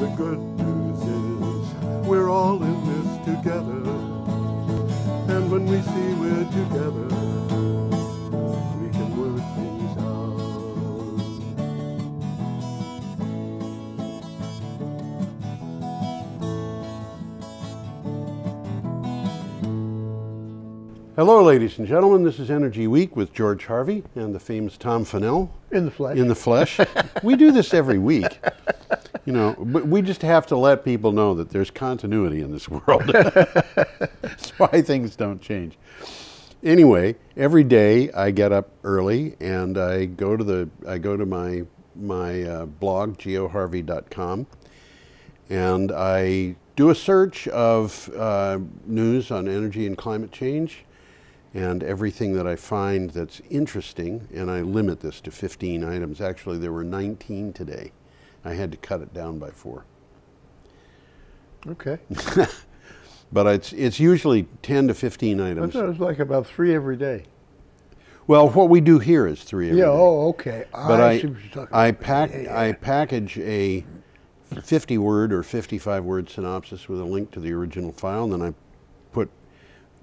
The good news is we're all in this together. And when we see we're together, we can work things out. Hello, ladies and gentlemen. This is Energy Week with George Harvey and the famous Tom Fennell. In the flesh. In the flesh. We do this every week. You know, but we just have to let people know that there's continuity in this world. That's why things don't change. Anyway, every day I get up early and I go to my blog, geoharvey.com, and I do a search of news on energy and climate change and everything that I find that's interesting, and I limit this to 15 items. Actually, there were 19 today. I had to cut it down by 4. Okay. But it's usually 10 to 15 items. I thought it was like about 3 every day. Well, what we do here is 3 every day. Oh, okay. But I see what you're talking about. I package a 50-word or 55-word synopsis with a link to the original file, and then I put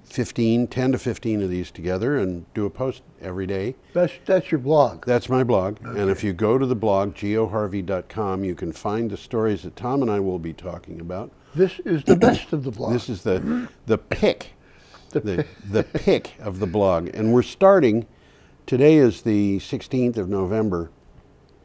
10 to 15 of these together and do a post every day. That's your blog. That's my blog. Okay. And if you go to the blog, geoharvey.com, you can find the stories that Tom and I will be talking about. This is the best of the blog. This is the pick, the pick of the blog. And we're starting, today is the 16th of November.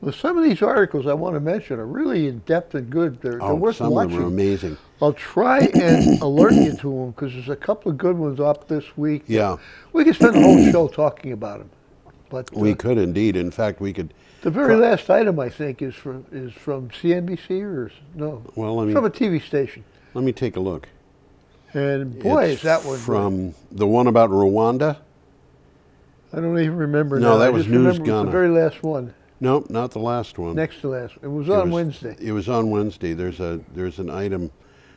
Well, some of these articles I want to mention are really in-depth and good. They're worth some watching. of them are amazing. I'll try and alert you to them because there's a couple of good ones up this week. Yeah. We could spend the whole show talking about them. But we could indeed. In fact, we could. The very last item, I think, is from CNBC or no? Well, from a TV station. Let me take a look. And boy, is that one from the one about Rwanda? I don't even remember. No, now. that was News Ghana. The very last one. No, not the last one. Next to last. It was on Wednesday. It was on Wednesday. There's an item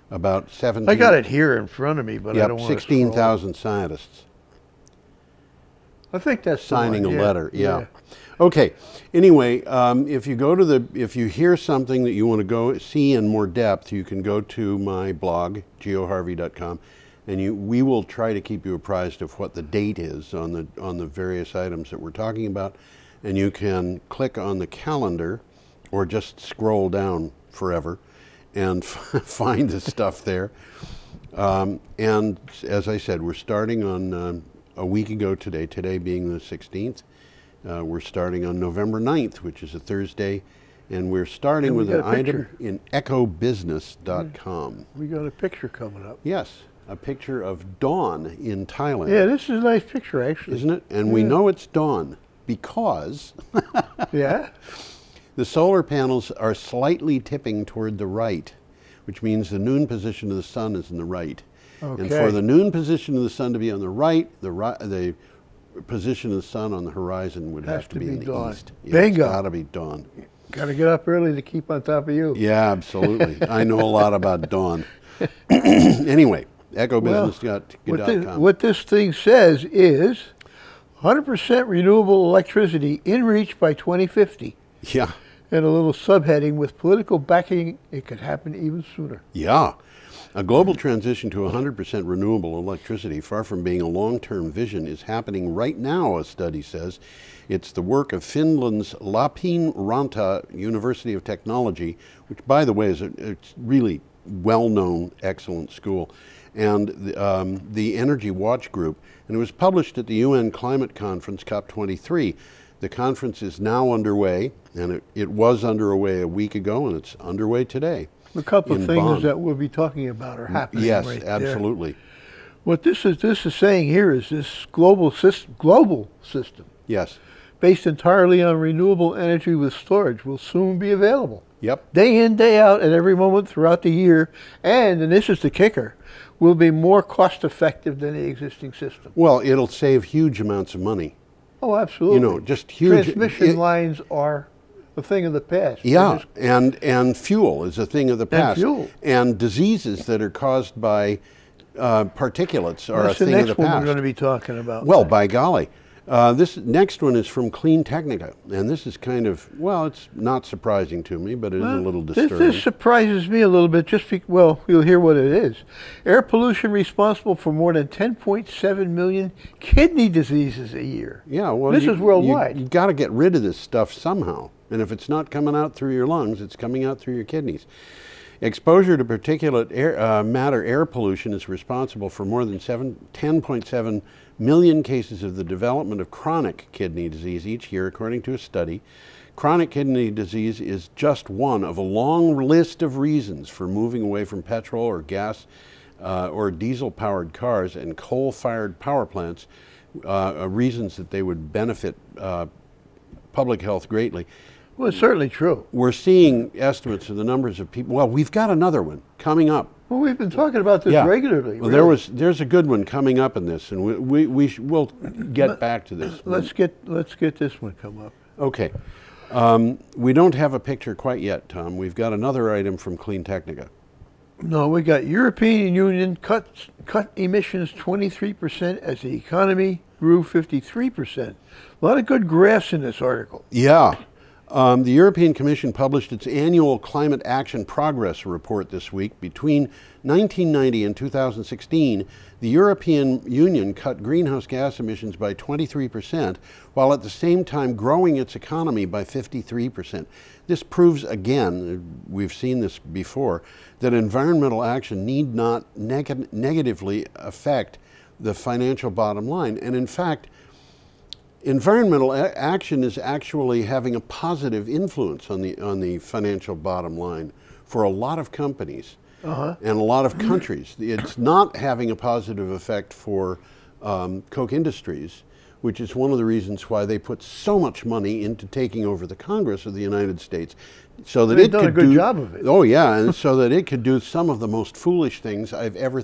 about 17. I got it here in front of me, but I don't want to 16,000 scientists. I think that's signing a letter. Yeah. Okay. Anyway, if you hear something that you want to go see in more depth, you can go to my blog, geoharvey.com, and we will try to keep you apprised of what the date is on the various items that we're talking about. And you can click on the calendar or just scroll down forever and find the stuff there. And as I said, we're starting on a week ago today being the 16th. We're starting on November 9th, which is a Thursday, and we're starting with an item in ecobusiness.com. We got a picture coming up. Yes, a picture of dawn in Thailand. Yeah, this is a nice picture, actually. Isn't it? And we know it's dawn because the solar panels are slightly tipping toward the right, which means the noon position of the sun is in the right. Okay. And for the noon position of the sun to be on the right, the position of the sun on the horizon would have to be in the east. Yeah, bingo. It's got to be dawn. Got to get up early to keep on top of you. Yeah, absolutely. I know a lot about dawn. Anyway, ecobusiness.com. What this thing says is 100% renewable electricity in reach by 2050. Yeah. And a little subheading, with political backing, it could happen even sooner. Yeah. A global transition to 100% renewable electricity, far from being a long-term vision, is happening right now, a study says. It's the work of Finland's Lappeenranta University of Technology, which, by the way, is a really well-known, excellent school, and the Energy Watch Group. And it was published at the UN Climate Conference, COP23. The conference is now underway, and it was underway a week ago, and it's underway today. A couple of things Bonn. That we'll be talking about are happening right there. Yes, absolutely. What this is saying here is this global system, yes, based entirely on renewable energy with storage, will soon be available. Yep. Day in, day out, at every moment throughout the year, and this is the kicker, will be more cost effective than the existing system. Well, it'll save huge amounts of money. Oh, absolutely. You know, just huge. Transmission lines are a thing of the past. Yeah, and fuel is a thing of the past. And fuel. And diseases that are caused by particulates are a thing of the past. That's the next one we're going to be talking about. Well, by golly. This next one is from Clean Technica, and this is kind of, well, it's not surprising to me, but it is a little disturbing. This surprises me a little bit, well, you'll hear what it is. Air pollution responsible for more than 10.7 million kidney diseases a year. Yeah, well, this is worldwide. You got to get rid of this stuff somehow, and if it's not coming out through your lungs, it's coming out through your kidneys. Exposure to particulate matter air pollution is responsible for more than 10.7 million cases of the development of chronic kidney disease each year, according to a study. Chronic kidney disease is just one of a long list of reasons for moving away from petrol or gas or diesel-powered cars and coal-fired power plants, reasons that they would benefit public health greatly. Well, it's certainly true. We're seeing estimates of the numbers of people. Well, we've got another one coming up. Well, we've been talking about this regularly. Well, really. there's a good one coming up in this, and we'll get back to this. Let's get this one come up. Okay. We don't have a picture quite yet, Tom. We've got another item from Clean Technica. No, we got European Union cut emissions 23% as the economy grew 53%. A lot of good graphs in this article. Yeah. The European Commission published its annual Climate Action Progress Report this week. Between 1990 and 2016, the European Union cut greenhouse gas emissions by 23%, while at the same time growing its economy by 53%. This proves again, we've seen this before, that environmental action need not negatively affect the financial bottom line. And in fact, environmental action is actually having a positive influence on the financial bottom line for a lot of companies and a lot of countries. It's not having a positive effect for Koch Industries, which is one of the reasons why they put so much money into taking over the Congress of the United States, so that it could do a good job of it. Oh yeah, and so that it could do some of the most foolish things I've ever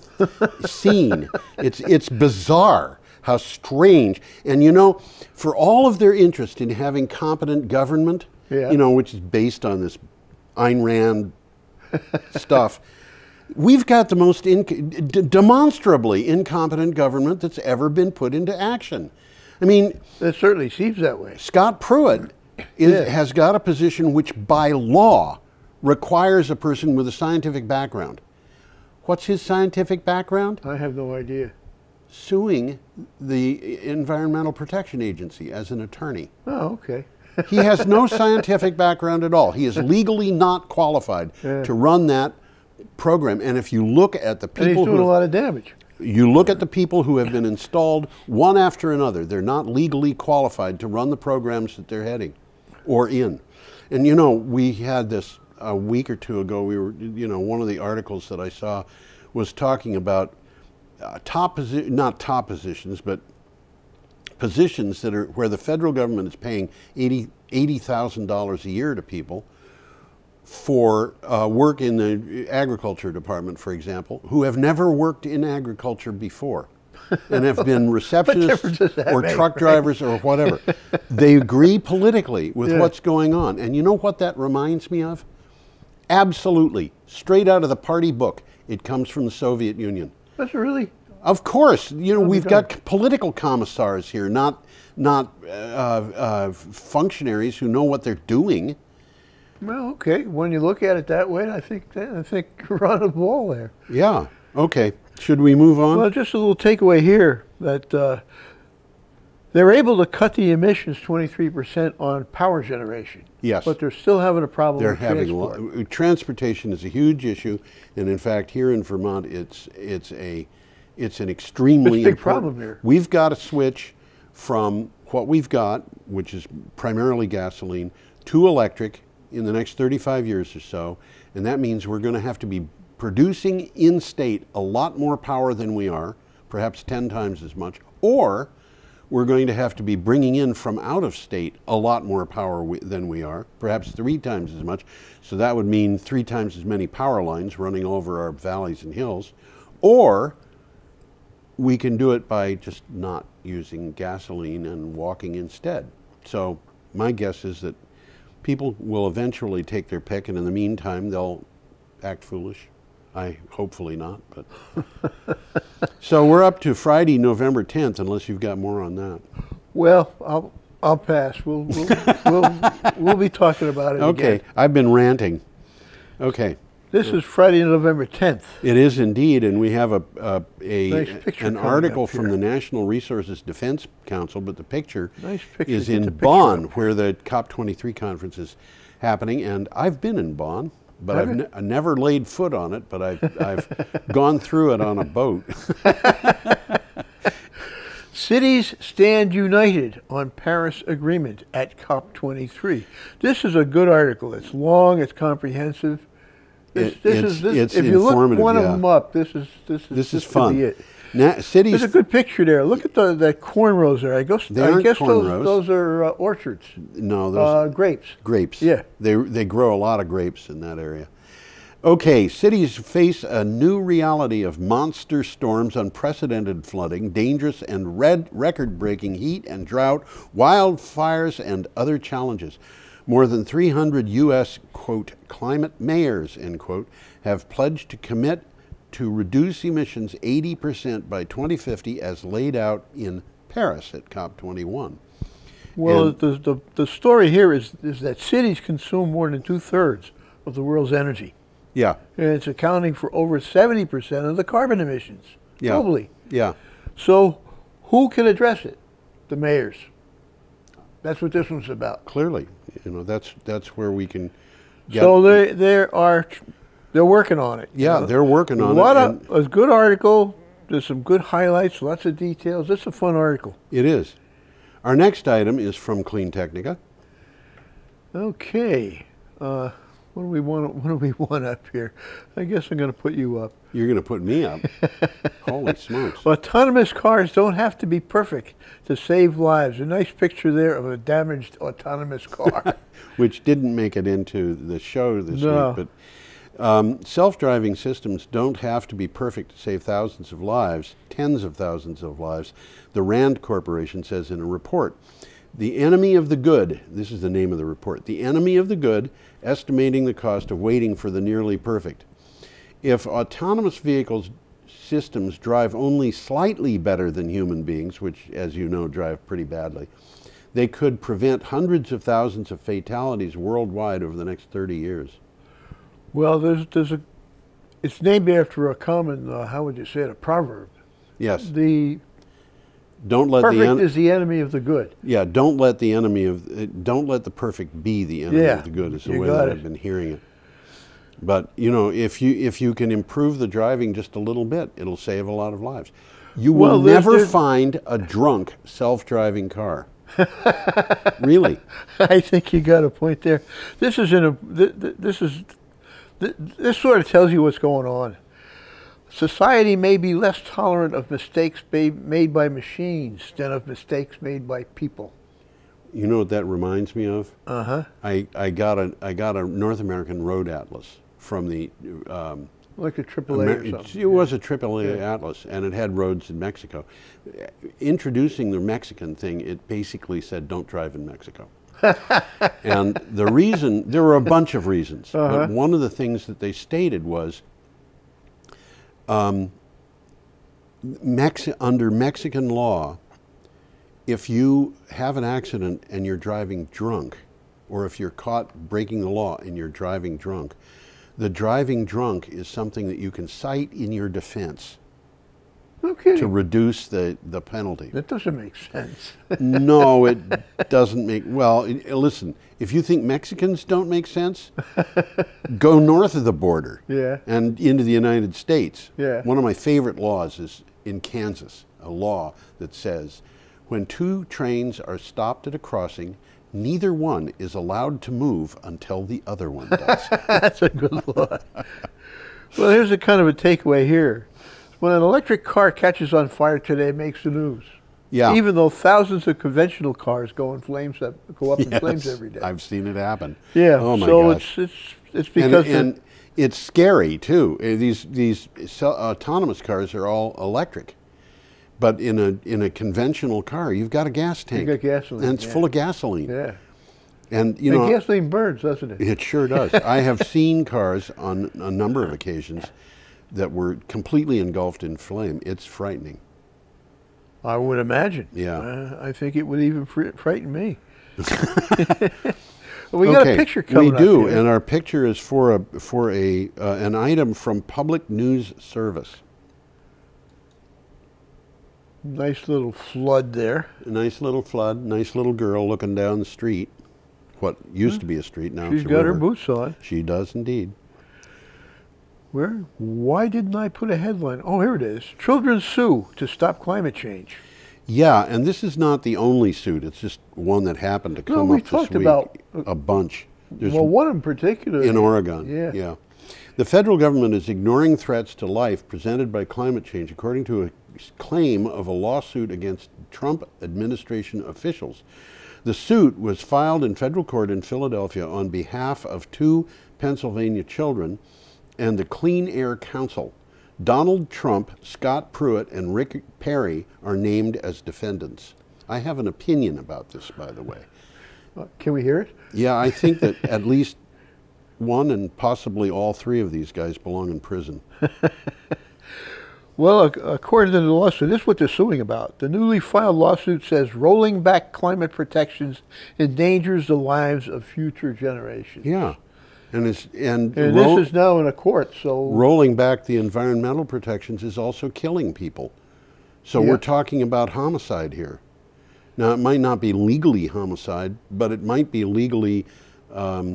seen. It's bizarre. How strange. And you know, for all of their interest in having competent government, you know, which is based on this Ayn Rand stuff, we've got the most demonstrably incompetent government that's ever been put into action. I mean, it certainly seems that way. Scott Pruitt has got a position which by law requires a person with a scientific background. What's his scientific background? I have no idea. Suing the Environmental Protection Agency as an attorney. Oh, okay. He has no scientific background at all. He is legally not qualified to run that program. And if you look at the people and he's doing a lot of damage. You look at the people who have been installed one after another. They're not legally qualified to run the programs that they're heading or in. And you know, we had this a week or two ago. We were, you know, one of the articles that I saw was talking about not top positions, but positions that are where the federal government is paying $80,000 a year to people for work in the agriculture department, for example, who have never worked in agriculture before and have been receptionists or truck drivers or whatever. They agree politically with what's going on. And you know what that reminds me of? Absolutely. Straight out of the party book. It comes from the Soviet Union. That's really? Of course. You know, we've got political commissars here, not functionaries who know what they're doing. Well, okay. When you look at it that way, I think you're on the ball there. Yeah. Okay. Should we move on? Well, just a little takeaway here that they're able to cut the emissions 23% on power generation. Yes. But they're still having a problem with transport. Transportation is a huge issue, and in fact, here in Vermont, it's an extremely big problem here. We've got to switch from what we've got, which is primarily gasoline, to electric in the next 35 years or so, and that means we're going to have to be producing in-state a lot more power than we are, perhaps 10 times as much, or we're going to have to be bringing in from out of state a lot more power than we are, perhaps 3 times as much. So that would mean 3 times as many power lines running over our valleys and hills, or we can do it by just not using gasoline and walking instead. So my guess is that people will eventually take their pick, and in the meantime, they'll act foolish. Hopefully not, but. So we're up to Friday, November 10th, unless you've got more on that. Well, I'll pass. We'll be talking about it Okay, again. I've been ranting. Okay. This is Friday, November 10th. It is indeed, and we have Nice picture an coming article up from here. the National Resources Defense Council, but the picture Nice picture. is Get in the picture Bonn, up. where the COP23 conference is happening, and I've been in Bonn, but I've never laid foot on it, but I've gone through it on a boat. Cities stand united on Paris Agreement at COP23. This is a good article. It's long. It's comprehensive. It's if you look informative, one of yeah. them up, this is This could fun. be it. Cities, There's a good picture there. Look at that cornrows there. I guess cornrows. those are orchards. no, those Grapes. grapes. Yeah. They grow a lot of grapes in that area. Okay, cities face a new reality of monster storms, unprecedented flooding, dangerous and record-breaking heat and drought, wildfires, and other challenges. More than 300 U.S., quote, climate mayors, end quote, have pledged to commit to reduce emissions 80% by 2050 as laid out in Paris at COP21. Well, And- the story here is that cities consume more than 2/3 of the world's energy. Yeah, And it's accounting for over 70% of the carbon emissions yeah, globally. yeah. So who can address it? The mayors. That's what this one's about. Clearly, that's where we can get. So they're working on it. Yeah, they're working on it. A good article. There's some good highlights, lots of details. It's a fun article. It is. Our next item is from Clean Technica. Okay. What do we want up here? I guess I'm going to put you up. You're going to put me up. Holy smokes. Autonomous cars don't have to be perfect to save lives. A nice picture there of a damaged autonomous car. Which didn't make it into the show this No. week. But self-driving systems don't have to be perfect to save thousands of lives, tens of thousands of lives, the Rand Corporation says in a report. The enemy of the good, this is the name of the report, the enemy of the good, estimating the cost of waiting for the nearly perfect. If autonomous vehicles systems drive only slightly better than human beings, which, as you know, drive pretty badly, they could prevent hundreds of thousands of fatalities worldwide over the next 30 years. Well, it's named after a common, how would you say it, a proverb. Yes. Don't let perfect is the enemy of the good. Yeah, don't let the perfect be the enemy of the good is the way that I've been hearing it. But if you can improve the driving just a little bit, it'll save a lot of lives. You will never find a drunk self-driving car. Really. I think you got a point there. This sort of tells you what's going on. Society may be less tolerant of mistakes made by machines than of mistakes made by people. You know what that reminds me of? Uh-huh. I got a North American road atlas from the like a AAA or something. It was a AAA atlas, and it had roads in Mexico. Introducing the Mexican thing, it basically said, "Don't drive in Mexico." And the reason, there were a bunch of reasons, but one of the things that they stated was, under Mexican law, if you have an accident and you're driving drunk, or if you're caught breaking the law and you're driving drunk, the driving drunk is something that you can cite in your defense to reduce the penalty. That doesn't make sense. No, it doesn't make, well, listen, if you think Mexicans don't make sense, go north of the border and into the United States. Yeah. One of my favorite laws is in Kansas, a law that says, when two trains are stopped at a crossing, neither one is allowed to move until the other one does. That's a good law. Well, here's a kind of a takeaway here. When an electric car catches on fire today, it makes the news. Yeah. Even though thousands of conventional cars go in flames, go up in flames every day. I've seen it happen. Yeah. Oh my gosh. So it's because and it's scary too. These autonomous cars are all electric, but in a conventional car, you've got a gas tank. You got gasoline, and it's full of gasoline. Yeah. And you know, gasoline burns, doesn't it? It sure does. I have seen cars on a number of occasions that were completely engulfed in flame. It's frightening. I would imagine. Yeah. I think it would even frighten me. We got a picture coming up. We do, here. and our picture is for an item from Public News Service. Nice little flood there. A nice little flood, nice little girl looking down the street. What used to be a street, now She's it's a got river. her boots on. She does indeed. Why didn't I put a headline? Oh, here it is. Children sue to stop climate change. Yeah, and this is not the only suit. It's just one that happened to come we up this talked week. about a bunch. There's one in particular. in Oregon. Yeah. The federal government is ignoring threats to life presented by climate change, according to a claim of a lawsuit against Trump administration officials. The suit was filed in federal court in Philadelphia on behalf of 2 Pennsylvania children and the Clean Air Council. Donald Trump, Scott Pruitt, and Rick Perry are named as defendants. I have an opinion about this, by the way. Can we hear it? Yeah, I think that at least one and possibly all 3 of these guys belong in prison. Well, according to the lawsuit, this is what they're suing about. The newly filed lawsuit says rolling back climate protections endangers the lives of future generations. Yeah. And this is now in a court, so rolling back the environmental protections is also killing people. So we're talking about homicide here. Now, it might not be legally homicide, but it might be legally, what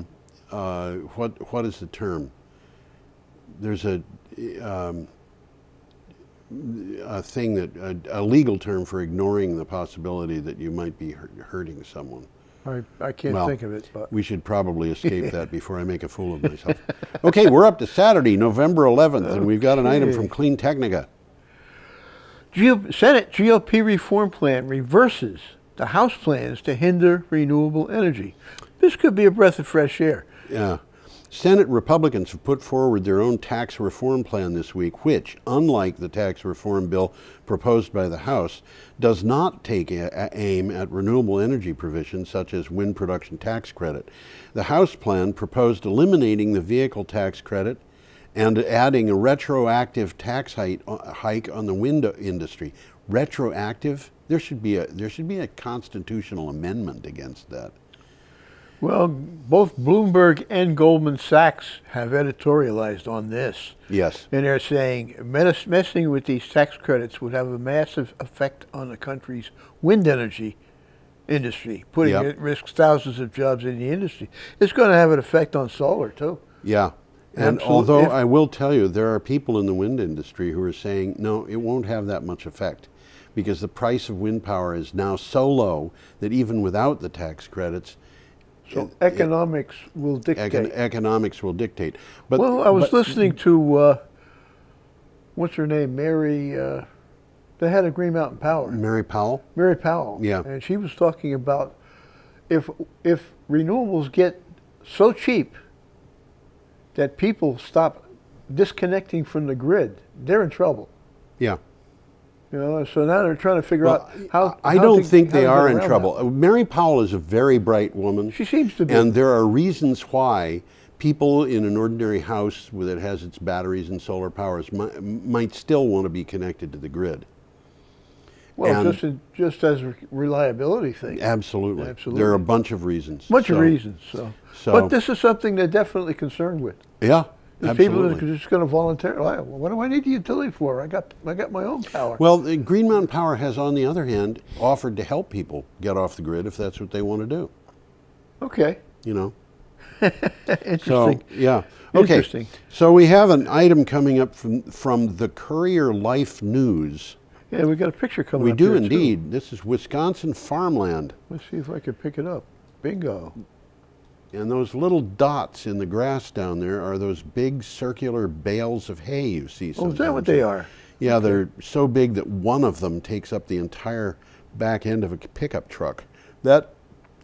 is the term? There's a thing a legal term for ignoring the possibility that you might be hurting someone. I can't think of it. But we should probably escape that before I make a fool of myself. Okay, we're up to Saturday, November 11th, and we've got an item from Clean Technica. Senate GOP reform plan reverses the House plans to hinder renewable energy. This could be a breath of fresh air. Yeah. Senate Republicans have put forward their own tax reform plan this week, which, unlike the tax reform bill proposed by the House, does not take aim at renewable energy provisions such as wind production tax credit. The House plan proposed eliminating the vehicle tax credit and adding a retroactive tax hike on the wind industry. Retroactive? There should be a constitutional amendment against that. Well, both Bloomberg and Goldman Sachs have editorialized on this. Yes. And they're saying messing with these tax credits would have a massive effect on the country's wind energy industry, putting at risk thousands of jobs in the industry. It's going to have an effect on solar, too. Yeah. And although I will tell you, there are people in the wind industry who are saying, no, it won't have that much effect, because the price of wind power is now so low that even without the tax credits, so economics will dictate. Economics will dictate. But, I was listening to, what's her name, Mary, the head of Green Mountain Power. Mary Powell? Mary Powell. Yeah. And she was talking about if renewables get so cheap that people stop disconnecting from the grid, they're in trouble. Yeah. You know, so now they're trying to figure out how. I don't think they are in trouble. Mary Powell is a very bright woman. She seems to be. And there are reasons why people in an ordinary house that has its batteries and solar powers might still want to be connected to the grid. Well, just as a reliability thing. Absolutely. Absolutely. There are a bunch of reasons. Bunch of reasons. But this is something they're definitely concerned with. Yeah. The people are just going to voluntarily. What do I need the utility for? I got my own power. Well, Green Mountain Power has, on the other hand, offered to help people get off the grid if that's what they want to do. Okay. You know. Interesting. So, yeah. Okay. Interesting. So we have an item coming up from the Courier Life News. Yeah, we got a picture coming up. We do here indeed. Too. This is Wisconsin farmland. Let's see if I can pick it up. Bingo. And those little dots in the grass down there are those big circular bales of hay you see sometimes. Oh, is that what they are? Yeah, they're so big that one of them takes up the entire back end of a pickup truck. That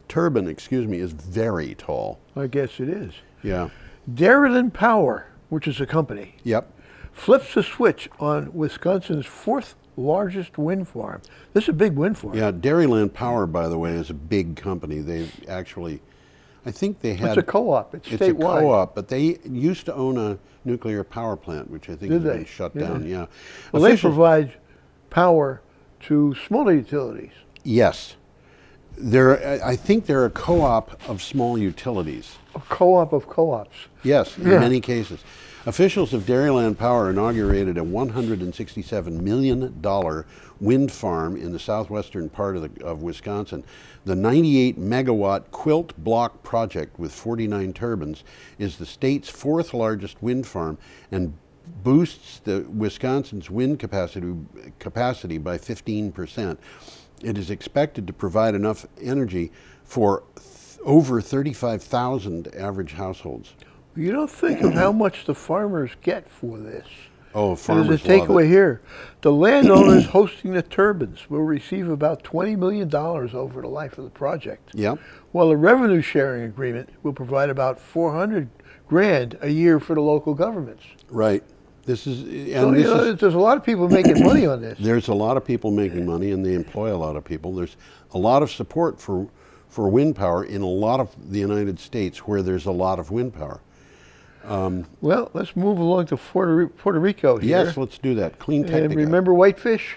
turbine, is very tall. I guess it is. Yeah. Dairyland Power, which is a company, Yep. flips a switch on Wisconsin's 4th largest wind farm. This is a big wind farm. Yeah, Dairyland Power, by the way, is a big company. They've actually, I think they had... It's a co-op. It's statewide. It's a co-op, but they used to own a nuclear power plant, which I think has been shut down. Yeah. Well, they provide power to smaller utilities. Yes. I think they're a co-op of small utilities. A co-op of co-ops. Yes, in many cases. Officials of Dairyland Power inaugurated a $167 million wind farm in the southwestern part of Wisconsin. The 98 megawatt Quilt Block project with 49 turbines is the state's fourth largest wind farm and boosts the Wisconsin's wind capacity by 15%. It is expected to provide enough energy for over 35,000 average households. You don't think of how much the farmers get for this. Oh, farmers love it. There's a takeaway here. The landowners hosting the turbines will receive about $20 million over the life of the project. Yep. While a revenue sharing agreement will provide about $400 grand a year for the local governments. Right. This is, there's a lot of people making money on this. There's a lot of people making money, and they employ a lot of people. There's a lot of support for wind power in a lot of the United States where there's a lot of wind power. Well, let's move along to Puerto Rico here. Yes, let's do that. Clean Technica. And remember Whitefish?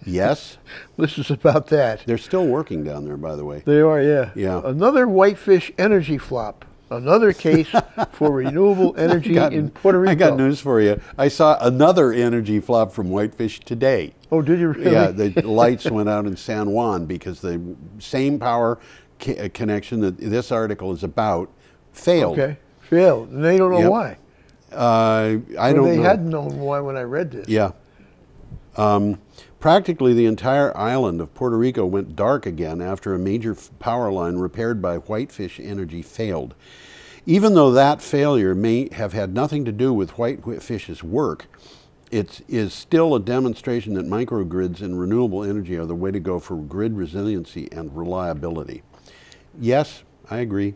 Yes. This is about that. They're still working down there, by the way. They are, yeah. Yeah. Another Whitefish energy flop. Another case for renewable energy in Puerto Rico. I got news for you. I saw another energy flop from Whitefish today. Oh, did you really? Yeah, the lights went out in San Juan because the same power connection that this article is about failed. Okay, failed. And they don't know why. I don't know. They hadn't known why when I read this. Yeah. Practically the entire island of Puerto Rico went dark again after a major power line repaired by Whitefish Energy failed. Even though that failure may have had nothing to do with Whitefish's work, it is still a demonstration that microgrids and renewable energy are the way to go for grid resiliency and reliability. Yes, I agree.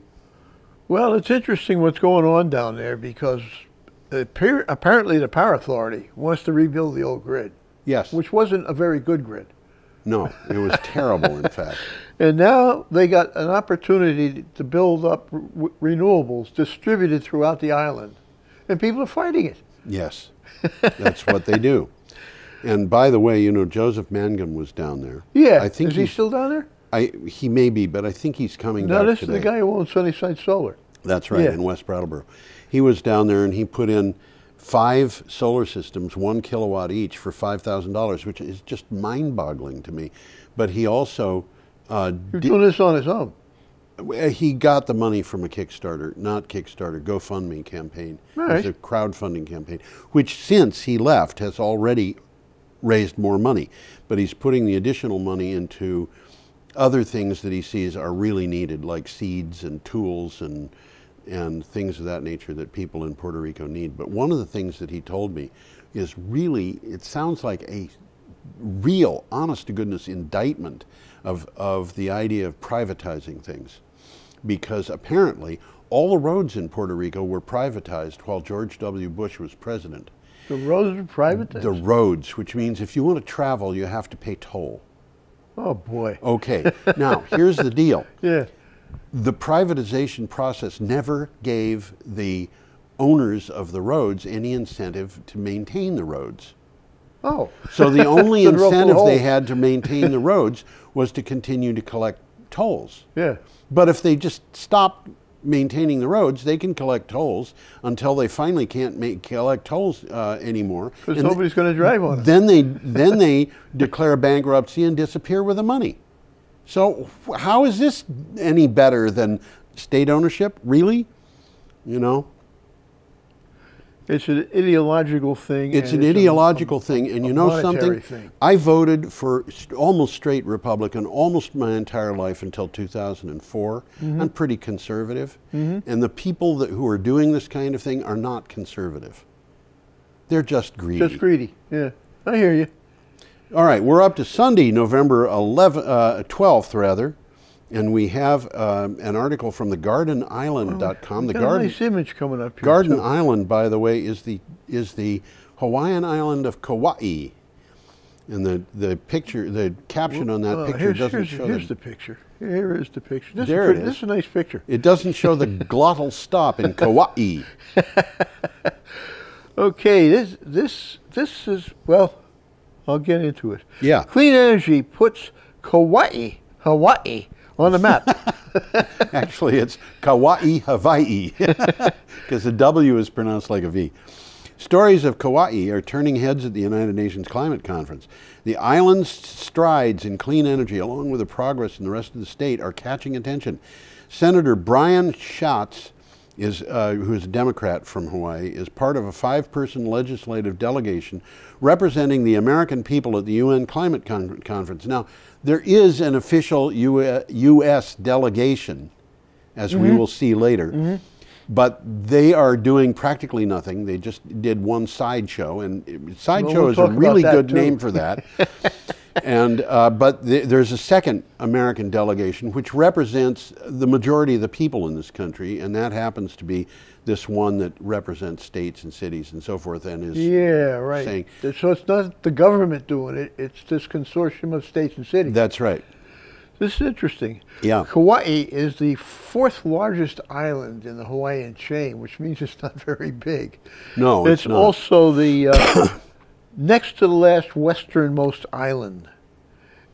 Well, it's interesting what's going on down there because apparently the Power Authority wants to rebuild the old grid. Yes. Which wasn't a very good grid. No, it was terrible, in fact. And now they got an opportunity to build up renewables distributed throughout the island. And people are fighting it. Yes, that's what they do. And by the way, you know, Joseph Mangum was down there. Yeah, I think is he still down there? He may be, but I think he's coming back today. No, this is the guy who owns Sunnyside Solar. That's right, in West Brattleboro. He was down there and he put in 5 solar systems, 1 kilowatt each for $5,000, which is just mind-boggling to me. But he also He's doing this on his own. He got the money from a Kickstarter, not Kickstarter, GoFundMe campaign. Right. It was a crowdfunding campaign, which since he left has already raised more money. But he's putting the additional money into other things that he sees are really needed, like seeds and tools and things of that nature that people in Puerto Rico need. But one of the things that he told me is really, it sounds like a real, honest-to-goodness indictment of the idea of privatizing things. Because apparently all the roads in Puerto Rico were privatized while George W. Bush was president. The roads were privatized? The roads, which means if you want to travel, you have to pay toll. Oh, boy. Okay, now here's the deal. Yeah. The privatization process never gave the owners of the roads any incentive to maintain the roads. Oh. So the only incentive they had to maintain the roads was to continue to collect tolls. Yeah. But if they just stopped maintaining the roads, they can collect tolls until they finally can't collect tolls anymore. Because nobody's going to drive on it. Then they declare bankruptcy and disappear with the money. So how is this any better than state ownership? Really? You know? It's an ideological thing. It's an ideological thing, and you know something? I voted for almost straight Republican almost my entire life until 2004. I'm pretty conservative, and the people who are doing this kind of thing are not conservative. They're just greedy. Just greedy, yeah. I hear you. All right, we're up to Sunday, November 12th, rather, and we have an article from the GardenIsland.com. The got a nice image coming up here. Garden Island, by the way, is the Hawaiian island of Kauai, and the picture, the caption on that picture doesn't show. Here's the picture. Here is the picture. This is a nice picture. It doesn't show the glottal stop in Kauai. Okay, this is, well, I'll get into it. Yeah. Clean energy puts Hawaii on the map. Actually, it's Kauai, Hawaii, because the W is pronounced like a V. Stories of Kauai are turning heads at the United Nations Climate Conference. The island's strides in clean energy, along with the progress in the rest of the state, are catching attention. Senator Brian Schatz, who is a Democrat from Hawaii, is part of a 5-person legislative delegation representing the American people at the UN Climate Conference. Now, there is an official U.S. delegation, as we will see later, but they are doing practically nothing. They just did one sideshow, and sideshow is a really good name for that. And but there's a second American delegation which represents the majority of the people in this country, and that happens to be this one that represents states and cities and so forth, and is saying, so it's not the government doing it; it's this consortium of states and cities. That's right. This is interesting. Yeah. Kauai is the 4th largest island in the Hawaiian chain, which means it's not very big. No, it's not. Also the next to the last westernmost island.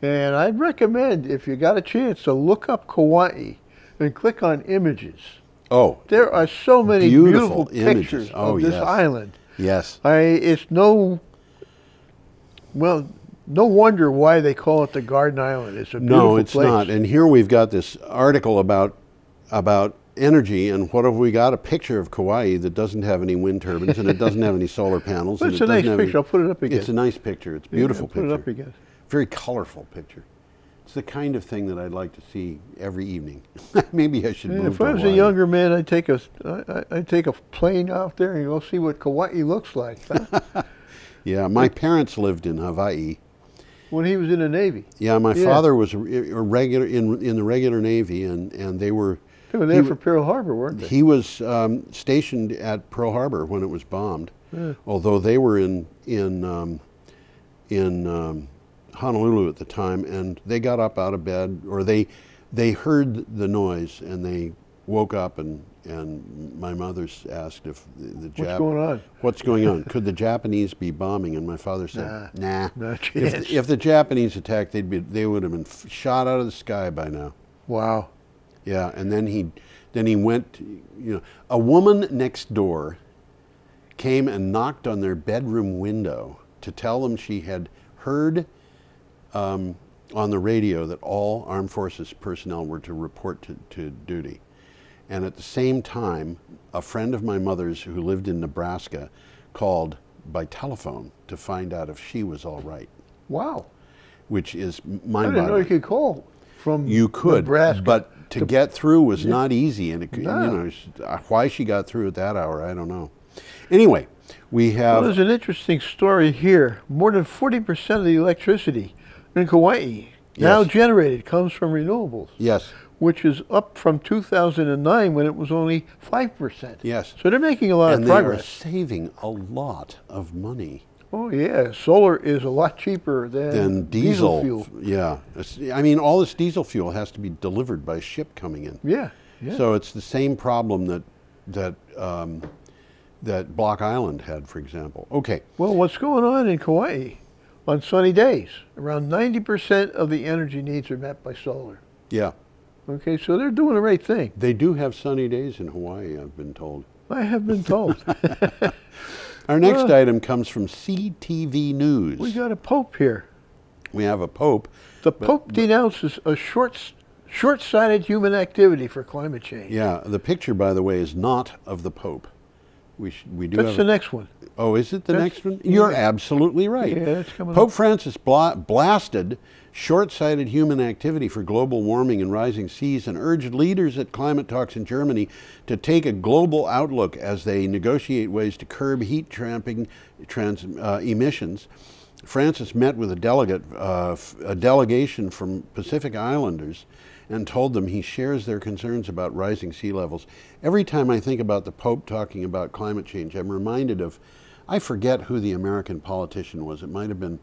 And I'd recommend, if you got a chance, to look up Kauai and click on images. Oh. There are so many beautiful pictures of this island. Yes. It's no wonder why they call it the Garden Island. It's a beautiful place. No, it's not. And here we've got this article about energy, and what have we got? A picture of Kauai that doesn't have any wind turbines, and it doesn't have any solar panels. Well, it's a nice picture. I'll put it up again. It's a nice picture. It's a beautiful picture. Put it up again. Very colorful picture. It's the kind of thing that I'd like to see every evening. Maybe I should move to Hawaii. If I was a younger man, I'd take a plane out there and go see what Kauai looks like. Huh? Yeah, my parents lived in Hawaii. When he was in the Navy. Yeah, my father was a regular in the regular Navy, and they were. They were there for Pearl Harbor, weren't they? He was stationed at Pearl Harbor when it was bombed. Yeah. Although they were in Honolulu at the time, and they got up out of bed, or they heard the noise, and they woke up, and my mother asked if what's going on? Could the Japanese be bombing? And my father said, nah. If the Japanese attacked, they would have been shot out of the sky by now. Wow. Yeah, and then he went. A woman next door came and knocked on their bedroom window to tell them she had heard on the radio that all armed forces personnel were to report to duty. And at the same time, a friend of my mother's who lived in Nebraska called by telephone to find out if she was all right. Wow. Which is mind-boggling. I didn't know you could call from Nebraska. But to get through was not easy. And why she got through at that hour, I don't know. Anyway, we have... Well, there's an interesting story here. More than 40% of the electricity in Kauai now generated comes from renewables. Yes. Which is up from 2009 when it was only 5%. Yes. So they're making a lot of progress. And they are saving a lot of money. Oh, yeah. Solar is a lot cheaper than diesel fuel. Yeah. I mean, all this diesel fuel has to be delivered by ship coming in. Yeah. So it's the same problem that Block Island had, for example. Okay. Well, what's going on in Kauai on sunny days? Around 90% of the energy needs are met by solar. Yeah. Okay, so they're doing the right thing. They do have sunny days in Hawaii, I've been told. I have been told. Our next item comes from CTV News. We got a pope here. We have a pope. The pope denounces a short-sighted human activity for climate change. Yeah, the picture, by the way, is not of the pope. We do. That's the next one. Oh, is it the next one? You're absolutely right. Yeah, it's coming Pope up. Francis blasted short-sighted human activity for global warming and rising seas and urged leaders at climate talks in Germany to take a global outlook as they negotiate ways to curb heat trapping emissions. Francis met with a delegation from Pacific Islanders and told them he shares their concerns about rising sea levels. Every time I think about the Pope talking about climate change, I'm reminded of, I forget who the American politician was. It might have been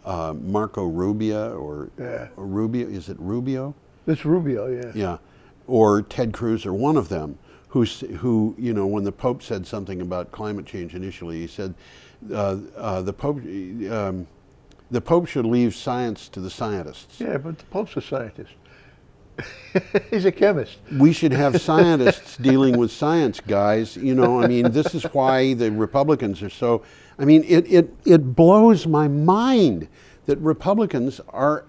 Marco Rubio or Rubio. Is it Rubio? It's Rubio, yeah. Yeah, or Ted Cruz, or one of them, who you know, when the Pope said something about climate change initially, he said the Pope should leave science to the scientists. Yeah, but the Pope's a scientist. He's a chemist. We should have scientists dealing with science, guys. You know, I mean, this is why the Republicans are so, I mean, it blows my mind that Republicans are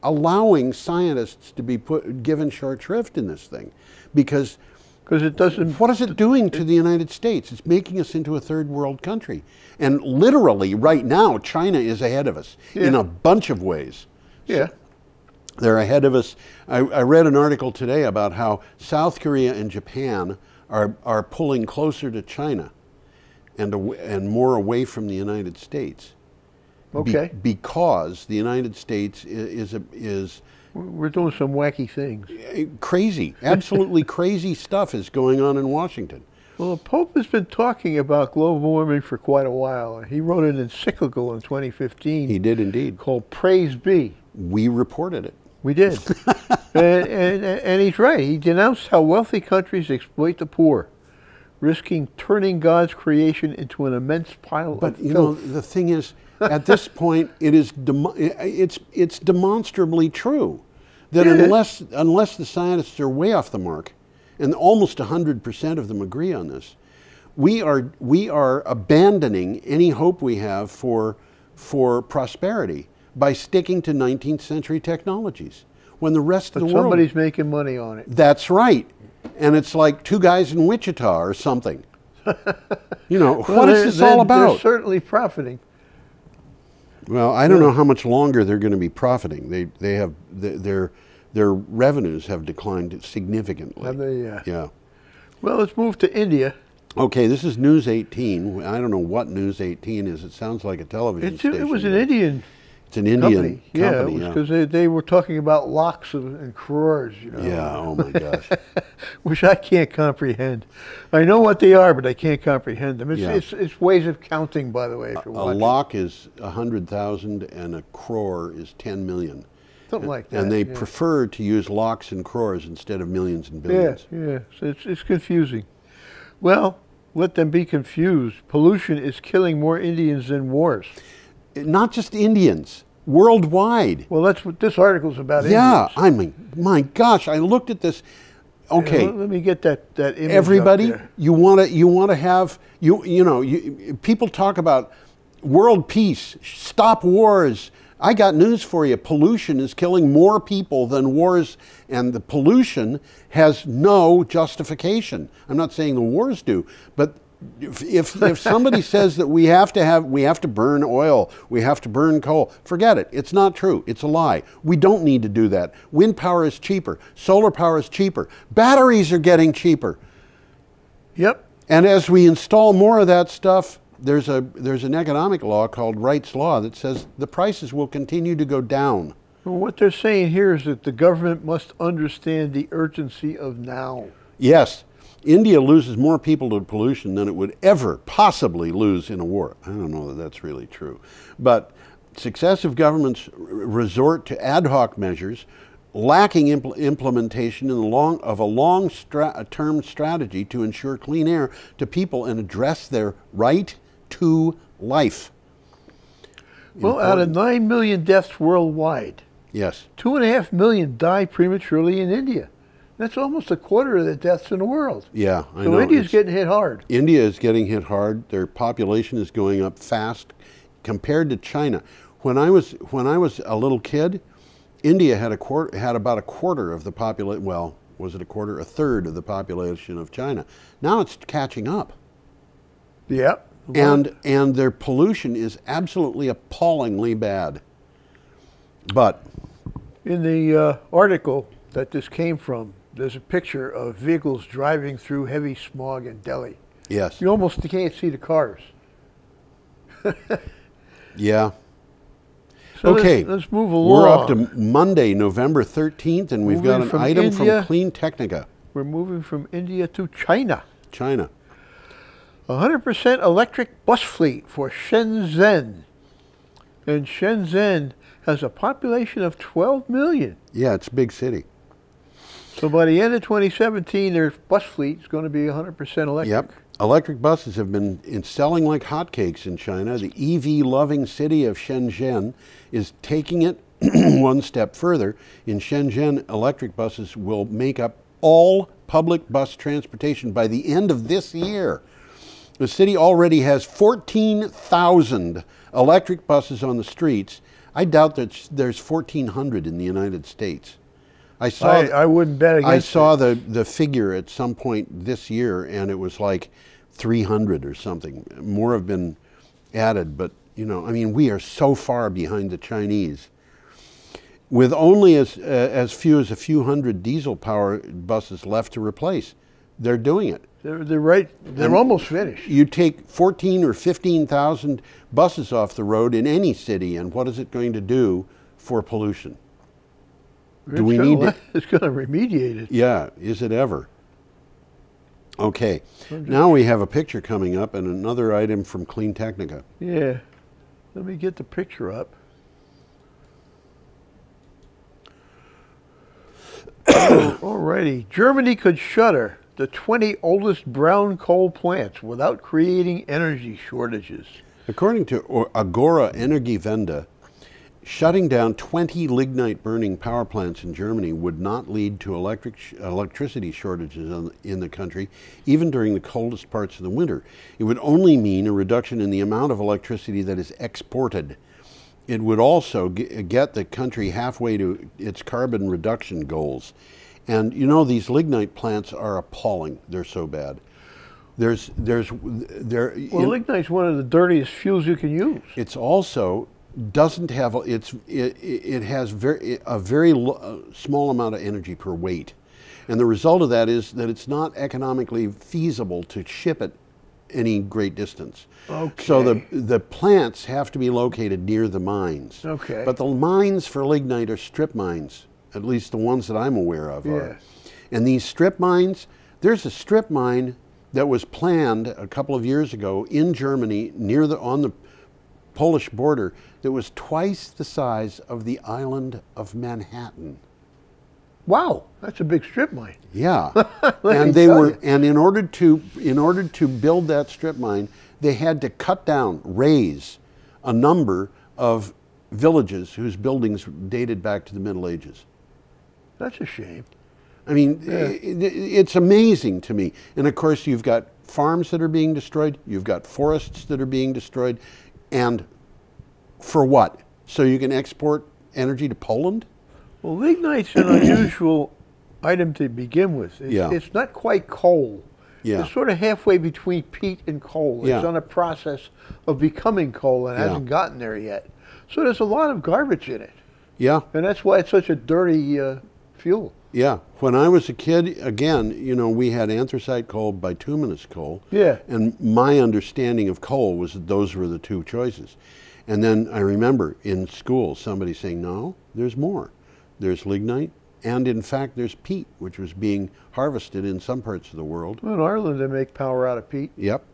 allowing scientists to be given short shrift in this thing. Because it doesn't... What is it doing to the United States? It's making us into a third world country. And literally, right now, China is ahead of us in a bunch of ways. Yeah. So, they're ahead of us. I read an article today about how South Korea and Japan are pulling closer to China and more away from the United States. Okay. Because the United States is we're doing some wacky things. Crazy, absolutely crazy stuff is going on in Washington. Well, the Pope has been talking about global warming for quite a while. He wrote an encyclical in 2015. He did indeed. Called Praise Be. We reported it. We did. and he's right. He denounced how wealthy countries exploit the poor, risking turning God's creation into an immense pile of filth. But you know, the thing is, at this point, it's demonstrably true that unless the scientists are way off the mark, and almost 100% of them agree on this, we are abandoning any hope we have for prosperity by sticking to 19th century technologies when the rest of the world... somebody's making money on it. That's right. And it's like two guys in Wichita or something. You know, what is this all about? They're certainly profiting. Well, I don't know how much longer they're going to be profiting. They have their revenues have declined significantly. Have they? Yeah. Well, let's move to India. Okay, this is News 18. I don't know what News 18 is. It sounds like a television station. It was an Indian. It's an Indian company. Yeah, it was because they were talking about locks and crores, you know. Yeah, oh my gosh. Which I can't comprehend. I know what they are, but I can't comprehend them. It's ways of counting, by the way. If you're watching. A lock is 100,000 and a crore is 10 million. Something like that. And they prefer to use locks and crores instead of millions and billions. Yeah. So it's confusing. Well, let them be confused. Pollution is killing more Indians than wars. Not just Indians, worldwide. Well, that's what this article's about. Yeah, Indians. I mean, my gosh, I looked at this. Okay, let me get that image. Everybody, up there. you want to have people talk about world peace, stop wars. I got news for you. Pollution is killing more people than wars, and the pollution has no justification. I'm not saying the wars do, but if somebody says that we have to burn oil, we have to burn coal, forget it. It's not true. It's a lie. We don't need to do that. Wind power is cheaper. Solar power is cheaper. Batteries are getting cheaper. Yep. And as we install more of that stuff, there's an economic law called Wright's Law that says the prices will continue to go down. Well, what they're saying here is that the government must understand the urgency of now. Yes. India loses more people to pollution than it would ever possibly lose in a war. I don't know that that's really true. But successive governments resort to ad hoc measures, lacking implementation of a long-term strategy to ensure clean air to people and address their right to life. Well, out of 9 million deaths worldwide, yes, 2.5 million die prematurely in India. That's almost a quarter of the deaths in the world. Yeah, I know. So India's getting hit hard. India is getting hit hard. Their population is going up fast compared to China. When I was a little kid, India had about a quarter of the population. Well, was it a quarter? A third of the population of China. Now it's catching up. Yep. And their pollution is absolutely appallingly bad. But in the article that this came from, there's a picture of vehicles driving through heavy smog in Delhi. Yes. You almost can't see the cars. Yeah. So okay. Let's move along. We're up to Monday, November 13th, and we've got an item from Clean Technica. We're moving from India to China. China. 100% electric bus fleet for Shenzhen. And Shenzhen has a population of 12 million. Yeah, it's a big city. So by the end of 2017, their bus fleet is going to be 100% electric. Yep. Electric buses have been selling like hotcakes in China. The EV-loving city of Shenzhen is taking it one step further. In Shenzhen, electric buses will make up all public bus transportation by the end of this year. The city already has 14,000 electric buses on the streets. I doubt that there's 1,400 in the United States. I wouldn't bet against I saw the figure at some point this year, and it was like 300 or something. More have been added, but you know, I mean, we are so far behind the Chinese. With only as few as a few hundred diesel-powered buses left to replace, they're doing it. They're right. They're almost finished. You take 14 or 15,000 buses off the road in any city, and what is it going to do for pollution? Do we need to? It's going to remediate it. Yeah, is it ever? Okay, now we have a picture coming up and another item from Clean Technica. Yeah, let me get the picture up. Alrighty, Germany could shutter the 20 oldest brown coal plants without creating energy shortages. According to Agora Energiewende, shutting down 20 lignite-burning power plants in Germany would not lead to electricity shortages in the country, even during the coldest parts of the winter. It would only mean a reduction in the amount of electricity that is exported. It would also get the country halfway to its carbon reduction goals. And you know, these lignite plants are appalling. They're so bad. Well, lignite's one of the dirtiest fuels you can use. It's also doesn't have it has a very small amount of energy per weight, and the result of that is that it's not economically feasible to ship it any great distance. Okay. So the plants have to be located near the mines. Okay. But the mines for lignite are strip mines, at least the ones that I'm aware of are. And these strip mines, there's a strip mine that was planned a couple of years ago in Germany on the Polish border that was twice the size of the island of Manhattan. Wow, that's a big strip mine. Yeah. And in order to build that strip mine, they had to raise a number of villages whose buildings dated back to the Middle Ages. That's a shame. I mean, it's amazing to me. And of course, you've got farms that are being destroyed, you've got forests that are being destroyed, and for what? So you can export energy to Poland? Well, lignite's an unusual item to begin with. It's not quite coal. Yeah. It's sort of halfway between peat and coal. It's on a process of becoming coal and hasn't gotten there yet. So there's a lot of garbage in it. Yeah. And that's why it's such a dirty fuel. Yeah. When I was a kid, again, you know, we had anthracite coal, bituminous coal. Yeah. And my understanding of coal was that those were the two choices. And then I remember in school somebody saying, no, there's more. There's lignite, and in fact there's peat, which was being harvested in some parts of the world. Well, in Ireland they make power out of peat. Yep.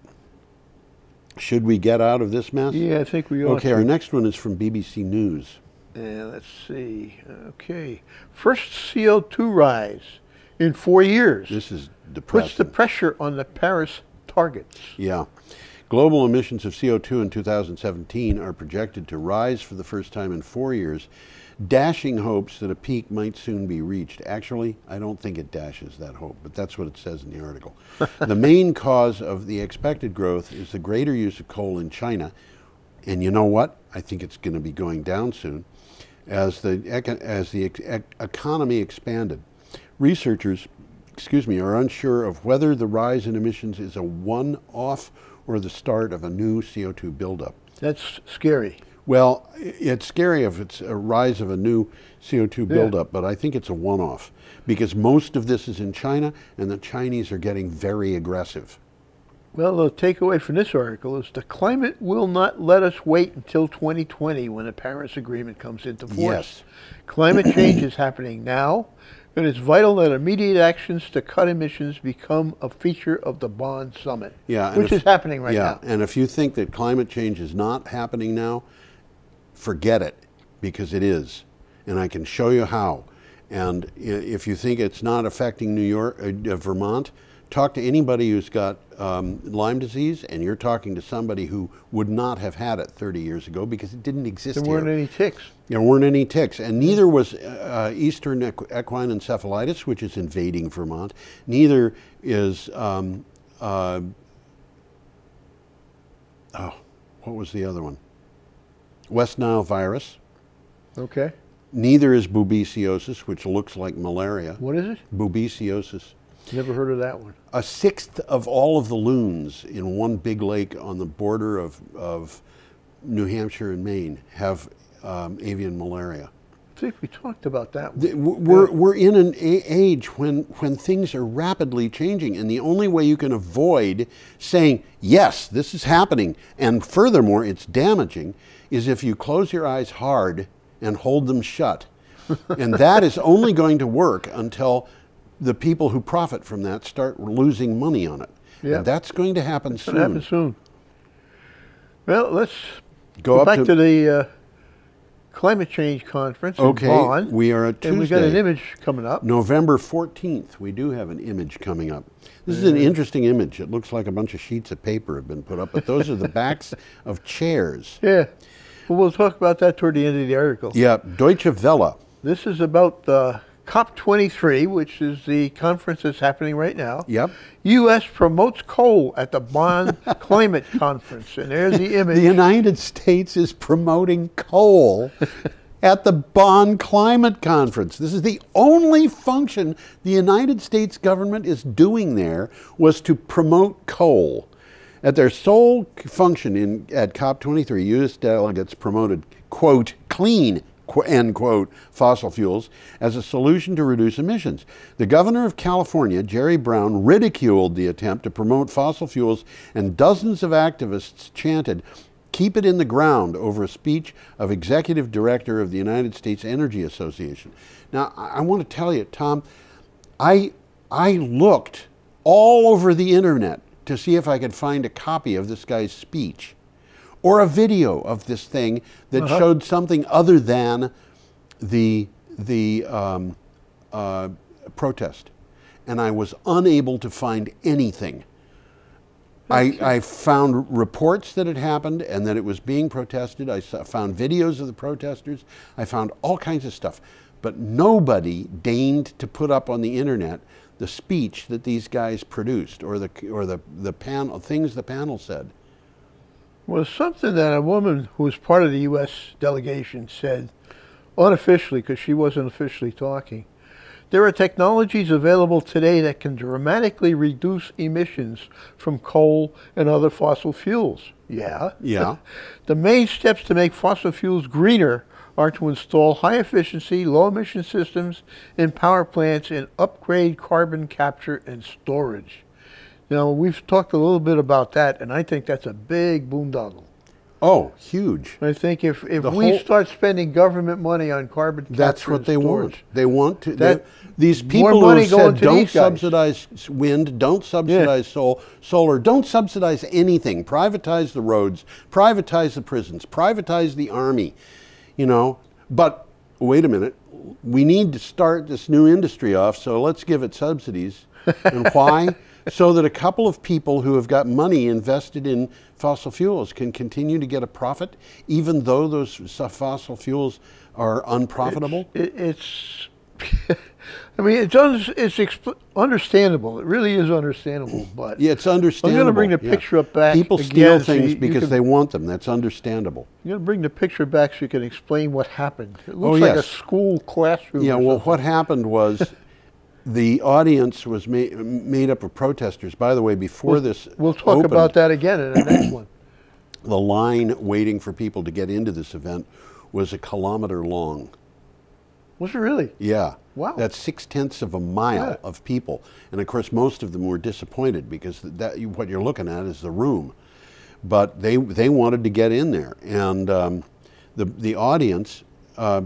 Should we get out of this mess? Yeah, I think we ought to. Okay, our next one is from BBC News. Let's see. Okay. First CO2 rise in 4 years. This is depressing. Puts the pressure on the Paris targets. Yeah. Global emissions of CO2 in 2017 are projected to rise for the first time in 4 years, dashing hopes that a peak might soon be reached. Actually, I don't think it dashes that hope, but that's what it says in the article. The main cause of the expected growth is the greater use of coal in China. And you know what? I think it's going to be going down soon as the economy expanded. Researchers, are unsure of whether the rise in emissions is a one-off or the start of a new CO2 buildup. That's scary. Well, it's scary if it's a rise of a new CO2 buildup, but I think it's a one-off because most of this is in China and the Chinese are getting very aggressive. Well, the takeaway from this article is the climate will not let us wait until 2020 when the Paris Agreement comes into force. Yes. Climate change is happening now, and it's vital that immediate actions to cut emissions become a feature of the Bonn summit, which is happening right now. And if you think that climate change is not happening now, forget it, because it is. And I can show you how. And if you think it's not affecting New York, Vermont, talk to anybody who's got Lyme disease, and you're talking to somebody who would not have had it 30 years ago because it didn't exist There weren't any ticks. There weren't any ticks, and neither was Eastern equine encephalitis, which is invading Vermont. Neither is, what was the other one? West Nile virus. Okay. Neither is babesiosis, which looks like malaria. What is it? Babesiosis. Never heard of that one. A sixth of all of the loons in one big lake on the border of New Hampshire and Maine have avian malaria. I think we talked about that one. We're in an age when things are rapidly changing, and the only way you can avoid saying, yes, this is happening, and furthermore, it's damaging, is if you close your eyes hard and hold them shut. And that is only going to work until the people who profit from that start losing money on it. Yeah. And that's going to happen soon. It's going to happen soon. Well, let's go back to the climate change conference in Bonn. We are at Tuesday. And we've got an image coming up. November 14th, we do have an image coming up. This is an interesting image. It looks like a bunch of sheets of paper have been put up, but those are the backs of chairs. Yeah. Well, we'll talk about that toward the end of the article. Yeah, Deutsche Welle. This is about COP23, which is the conference that's happening right now. Yep. U.S. promotes coal at the Bonn Climate Conference. And there's the image. The United States is promoting coal at the Bonn Climate Conference. This is the only function the United States government is doing there, was to promote coal. At their sole function at COP23, U.S. delegates promoted, quote, clean, end quote, fossil fuels as a solution to reduce emissions. The governor of California, Jerry Brown, ridiculed the attempt to promote fossil fuels, and dozens of activists chanted, "Keep it in the ground," over a speech of executive director of the United States Energy Association. Now, I want to tell you, Tom, I looked all over the internet to see if I could find a copy of this guy's speech or a video of this thing that showed something other than the protest. And I was unable to find anything. I found reports that it happened and that it was being protested. I found videos of the protesters. I found all kinds of stuff. But nobody deigned to put up on the internet the speech that these guys produced, or the panel, things the panel said. Well, something that a woman who was part of the U.S. delegation said, unofficially, because she wasn't officially talking, there are technologies available today that can dramatically reduce emissions from coal and other fossil fuels. Yeah. Yeah. The main steps to make fossil fuels greener are to install high-efficiency, low-emission systems in power plants and upgrade carbon capture and storage. Now, we've talked a little bit about that, and I think that's a big boondoggle. Oh, huge. I think if we start spending government money on carbon capture that's what and they storage, want. They want to. These people who said don't subsidize wind, don't subsidize solar, don't subsidize anything. Privatize the roads, privatize the prisons, privatize the army. You know, but wait a minute, we need to start this new industry off, so let's give it subsidies. And why? So that a couple of people who have got money invested in fossil fuels can continue to get a profit, even though those fossil fuels are unprofitable? I mean, it's understandable. It really is understandable. But yeah, it's understandable. I'm going to bring the picture up back. People steal things because they want them. That's understandable. I'm going to bring the picture back so you can explain what happened. It looks like a school classroom. Yeah, well, what happened was the audience was made up of protesters. By the way, before this we'll talk about that again in the next one. The line waiting for people to get into this event was 1 kilometer long. Was it really? Yeah. Wow. That's 0.6 of a mile of people. And of course, most of them were disappointed because what you're looking at is the room. But they wanted to get in there. And the audience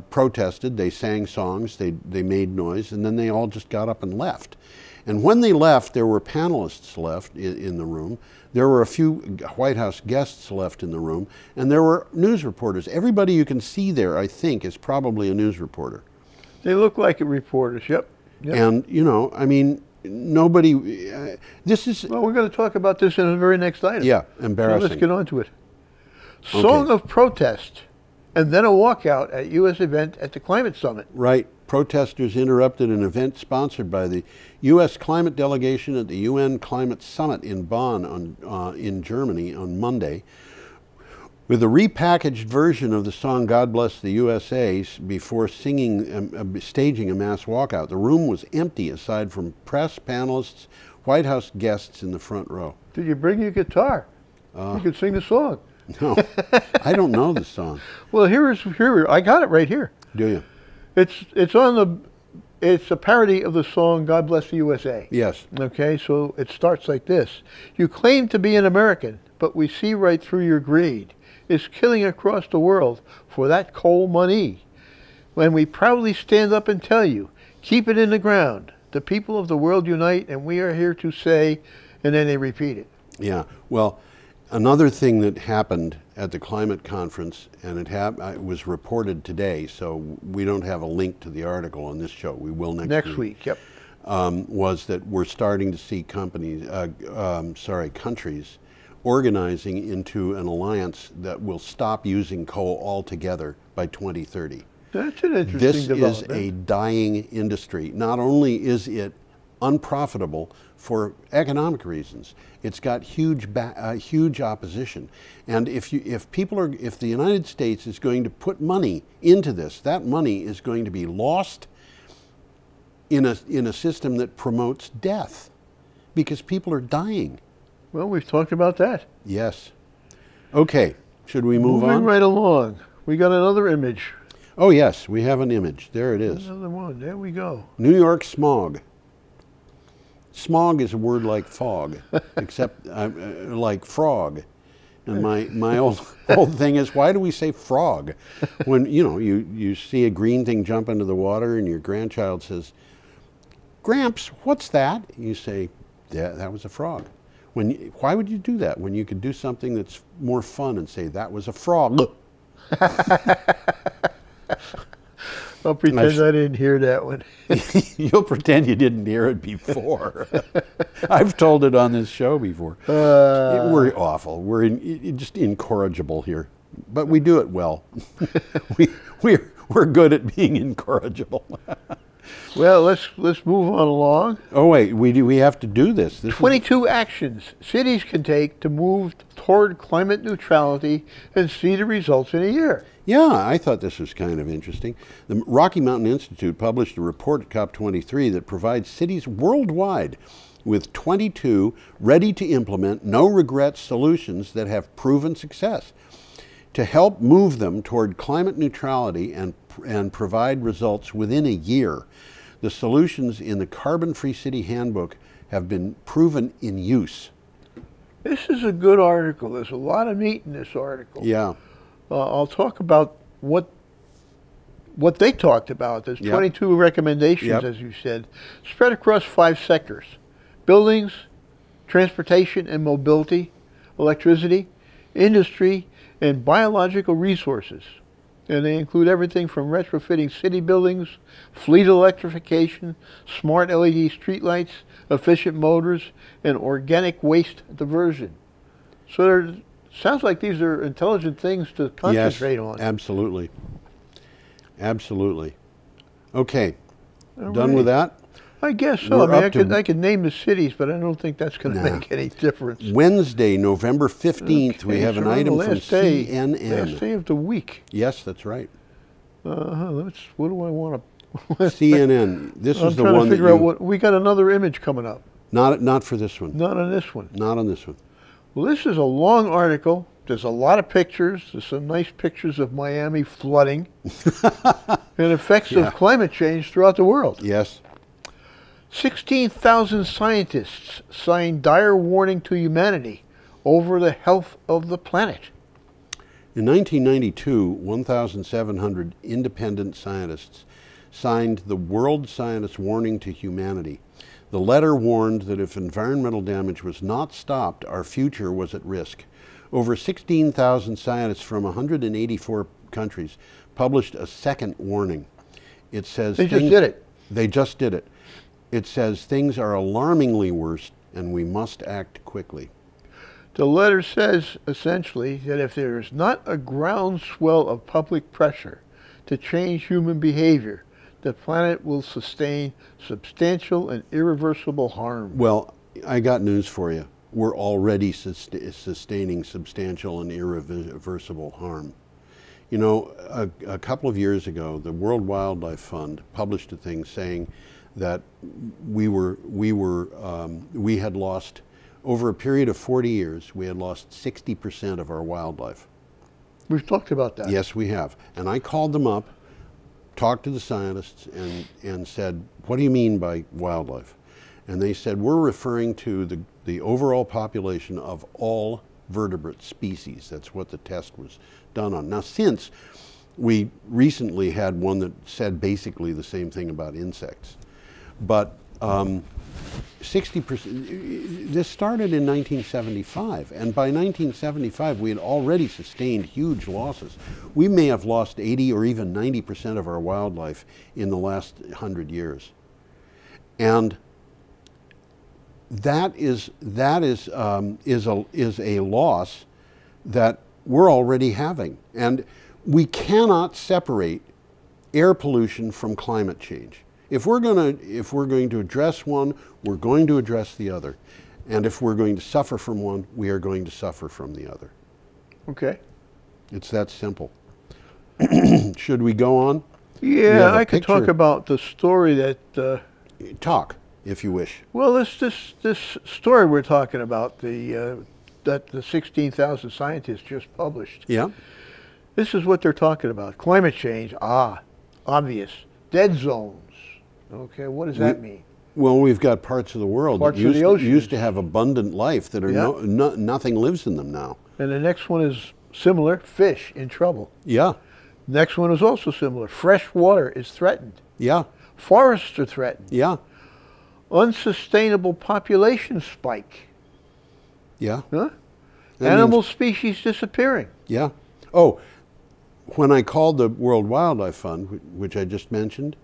protested, they sang songs, they made noise, and then they all just got up and left. And when they left, there were panelists left in the room. There were a few White House guests left in the room, and there were news reporters. Everybody you can see there, I think, is probably a news reporter. They look like reporters, yep. And, you know, I mean, nobody, this is... Well, we're going to talk about this in the very next item. Yeah, embarrassing. So let's get on to it. Song of protest, and then a walkout at U.S. event at the Climate Summit. Right. Protesters interrupted an event sponsored by the U.S. climate delegation at the UN Climate Summit in Bonn in Germany on Monday with a repackaged version of the song God Bless the USA before staging a mass walkout. The room was empty aside from press, panelists, White House guests in the front row. Did you bring your guitar? You could sing the song. No, I don't know the song. Well, I got it right here. Do you? It's a parody of the song God Bless the USA. Yes. Okay, so it starts like this. You claim to be an American, but we see right through your greed. It's killing across the world for that coal money. When we proudly stand up and tell you, keep it in the ground. The people of the world unite, and we are here to say, and then they repeat it. Yeah, well, another thing that happened at the climate conference, and it was reported today, so we don't have a link to the article on this show. We will next week. Yep. Was that we're starting to see countries organizing into an alliance that will stop using coal altogether by 2030. That's an interesting This development. is a dying industry. Not only is it unprofitable for economic reasons, it's got huge opposition. And if the United States is going to put money into this, that money is going to be lost in a system that promotes death because people are dying. Well, we've talked about that. Yes. Okay, should we move on? Moving right along. We got another image. Oh yes, we have an image. There it is. Another one. There we go. New York smog. Smog is a word like fog, except like frog. And my old thing is, why do we say frog? When you see a green thing jump into the water and your grandchild says, "Gramps, what's that?" You say, "Yeah, that was a frog." Why would you do that when you could do something that's more fun and say, "That was a frog"? I'll pretend I didn't hear that one. You'll pretend you didn't hear it before. I've told it on this show before. We're awful. We're just incorrigible here, but we do it well. We're good at being incorrigible. Well, let's move on along. Oh wait, we have to do this. 22 actions cities can take to move toward climate neutrality and see the results in a year. Yeah, I thought this was kind of interesting. The Rocky Mountain Institute published a report at COP23 that provides cities worldwide with 22 ready-to-implement, no-regrets solutions that have proven success to help move them toward climate neutrality and provide results within a year. The solutions in the Carbon-Free City Handbook have been proven in use. This is a good article. There's a lot of meat in this article. Yeah. I'll talk about what they talked about. There's 22 recommendations, as you said, spread across 5 sectors: buildings, transportation and mobility, electricity, industry, and biological resources. And they include everything from retrofitting city buildings, fleet electrification, smart LED streetlights, efficient motors, and organic waste diversion. So sounds like these are intelligent things to concentrate on. Yes, absolutely. Absolutely. Okay, All done right. with that? I guess so. We're I mean, I could name the cities, but I don't think that's going to make any difference. Wednesday, November 15th, we have an item from CNN. Last day of the week. Yes, that's right. What do I want to... CNN. This is the I'm trying one to figure out what... We got another image coming up. Not for this one. Not on this one. Not on this one. Well, this is a long article. There's a lot of pictures. There's some nice pictures of Miami flooding and effects of climate change throughout the world. Yes. 16,000 scientists signed dire warning to humanity over the health of the planet. In 1992, 1,700 independent scientists signed the World Scientist Warning to Humanity. The letter warned that if environmental damage was not stopped, our future was at risk. Over 16,000 scientists from 184 countries published a second warning. It says They just did it. They just did it. It says things are alarmingly worse and we must act quickly. The letter says, essentially, that if there is not a groundswell of public pressure to change human behavior, the planet will sustain substantial and irreversible harm. Well, I got news for you. We're already sustaining substantial and irreversible harm. You know, a couple of years ago, the World Wildlife Fund published a thing saying that we had lost, over a period of 40 years, we had lost 60% of our wildlife. We've talked about that. Yes, we have. And I called them up, talked to the scientists, and said, what do you mean by wildlife? And they said, we're referring to the overall population of all vertebrate species. That's what the test was done on. Now, since we recently had one that said basically the same thing about insects, but 60%, this started in 1975, and by 1975 we had already sustained huge losses. We may have lost 80 or even 90% of our wildlife in the last 100 years. And that is a loss that we're already having. And we cannot separate air pollution from climate change. If we're going to address one, we're going to address the other. And if we're going to suffer from one, we are going to suffer from the other. Okay. It's that simple. Should we go on? Yeah, I could talk about the story that... Talk, if you wish. Well, this story we're talking about, that the 16,000 scientists just published. Yeah. This is what they're talking about. Climate change, obvious. Dead zones. Okay, what does that mean? Well, we've got parts of the world that used to have abundant life that are nothing lives in them now. And the next one is similar, fish in trouble. Yeah. Next one is also similar. Fresh water is threatened. Yeah. Forests are threatened. Yeah. Unsustainable population spike. Yeah. Huh? Animal species disappearing. Yeah. Oh, when I called the World Wildlife Fund, which I just mentioned,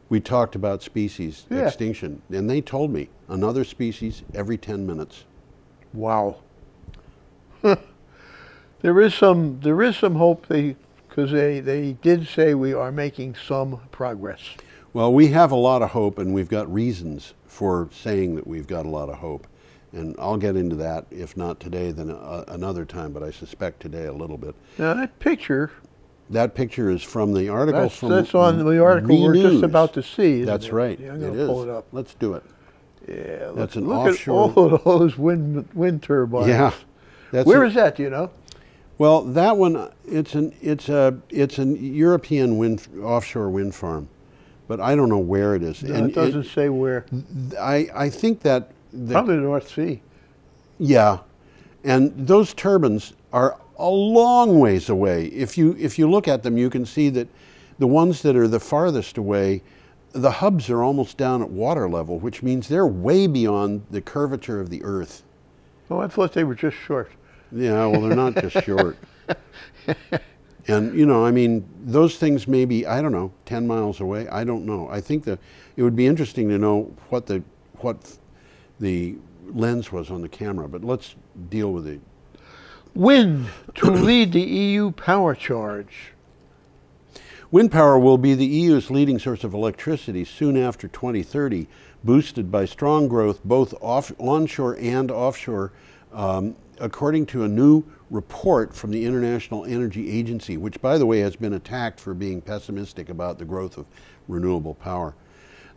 we talked about species extinction, and they told me another species every 10 minutes. Wow. There is some hope, because they did say we are making some progress. Well, we have a lot of hope, and we've got reasons for saying that we've got a lot of hope. And I'll get into that, if not today, then another time, but I suspect today a little bit. Now, that picture is from the article that's on the article we're just about to see. That's right. Yeah, I'm going to pull it up. Let's do it. Yeah, that's an look offshore. At all of those wind turbines. Yeah. Where is that? Do you know? Well, that one it's a European offshore wind farm, but I don't know where it is. No, it doesn't say where. I think that probably the North Sea. Yeah, and those turbines are a long ways away. If you look at them, you can see that the ones that are the farthest away, the hubs are almost down at water level, which means they're way beyond the curvature of the Earth. Oh, I thought they were just short. Yeah, well, they're not just short. And, you know, I mean, those things may be, I don't know, 10 miles away. I don't know. I think that it would be interesting to know what the lens was on the camera, but let's deal with it. Wind to lead the EU power charge. Wind power will be the EU's leading source of electricity soon after 2030, boosted by strong growth both onshore and offshore, according to a new report from the International Energy Agency, which, by the way, has been attacked for being pessimistic about the growth of renewable power.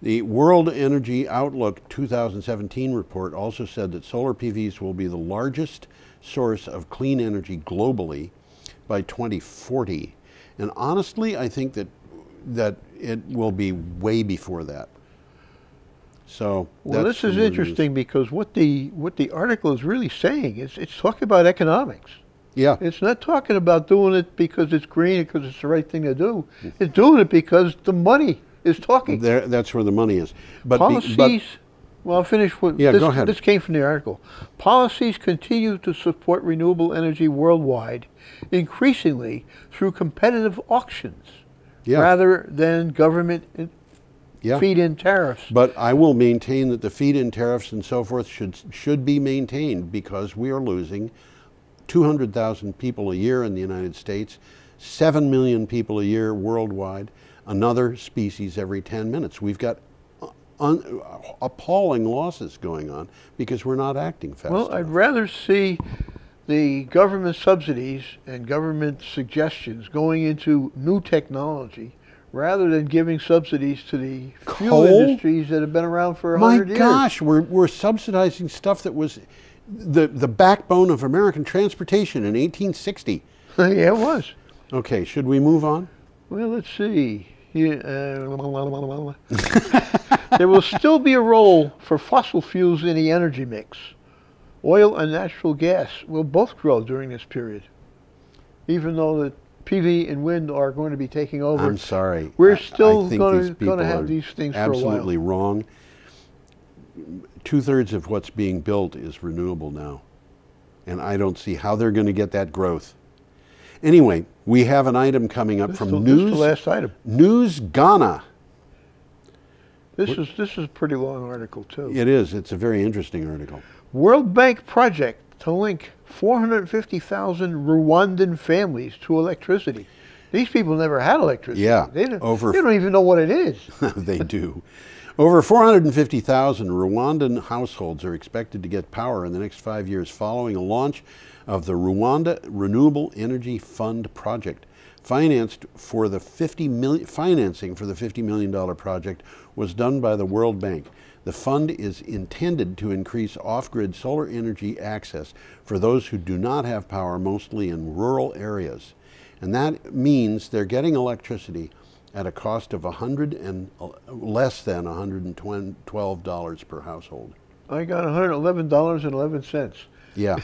The World Energy Outlook 2017 report also said that solar PVs will be the largest source of clean energy globally by 2040. And honestly, I think that it will be way before that. So well, this is interesting because what the article is really saying is it's talking about economics. Yeah. It's not talking about doing it because it's green, because it's the right thing to do. It's doing it because the money is talking. That's where the money is. But policies. Well, I'll finish with this. Go ahead. This came from the article. Policies continue to support renewable energy worldwide, increasingly through competitive auctions, rather than government feed-in tariffs. But I will maintain that the feed-in tariffs and so forth should be maintained, because we are losing 200,000 people a year in the United States, 7 million people a year worldwide, another species every 10 minutes. We've got appalling losses going on because we're not acting fast enough. I'd rather see the government subsidies and government suggestions going into new technology rather than giving subsidies to the fuel industries that have been around for 100 years. My gosh, we're subsidizing stuff that was the backbone of American transportation in 1860. Yeah, it was. Okay, should we move on? Well, let's see. There will still be a role for fossil fuels in the energy mix. Oil and natural gas will both grow during this period, even though the PV and wind are going to be taking over. I'm sorry. We're still I going to have these things for a while. Absolutely wrong. 2/3 of what's being built is renewable now, and I don't see how they're going to get that growth. Anyway, we have an item coming up from News. This is the last item. News Ghana. This is a pretty long article too. It is. It's a very interesting article. World Bank project to link 450,000 Rwandan families to electricity. These people never had electricity. Yeah. They don't even know what it is. They do. Over 450,000 Rwandan households are expected to get power in the next 5 years following a launch of the Rwanda Renewable Energy Fund project. Financing for the $50 million project was done by the World Bank. The fund is intended to increase off-grid solar energy access for those who do not have power, mostly in rural areas. And that means they're getting electricity at a cost of less than $112 per household. I got $111.11. Yeah.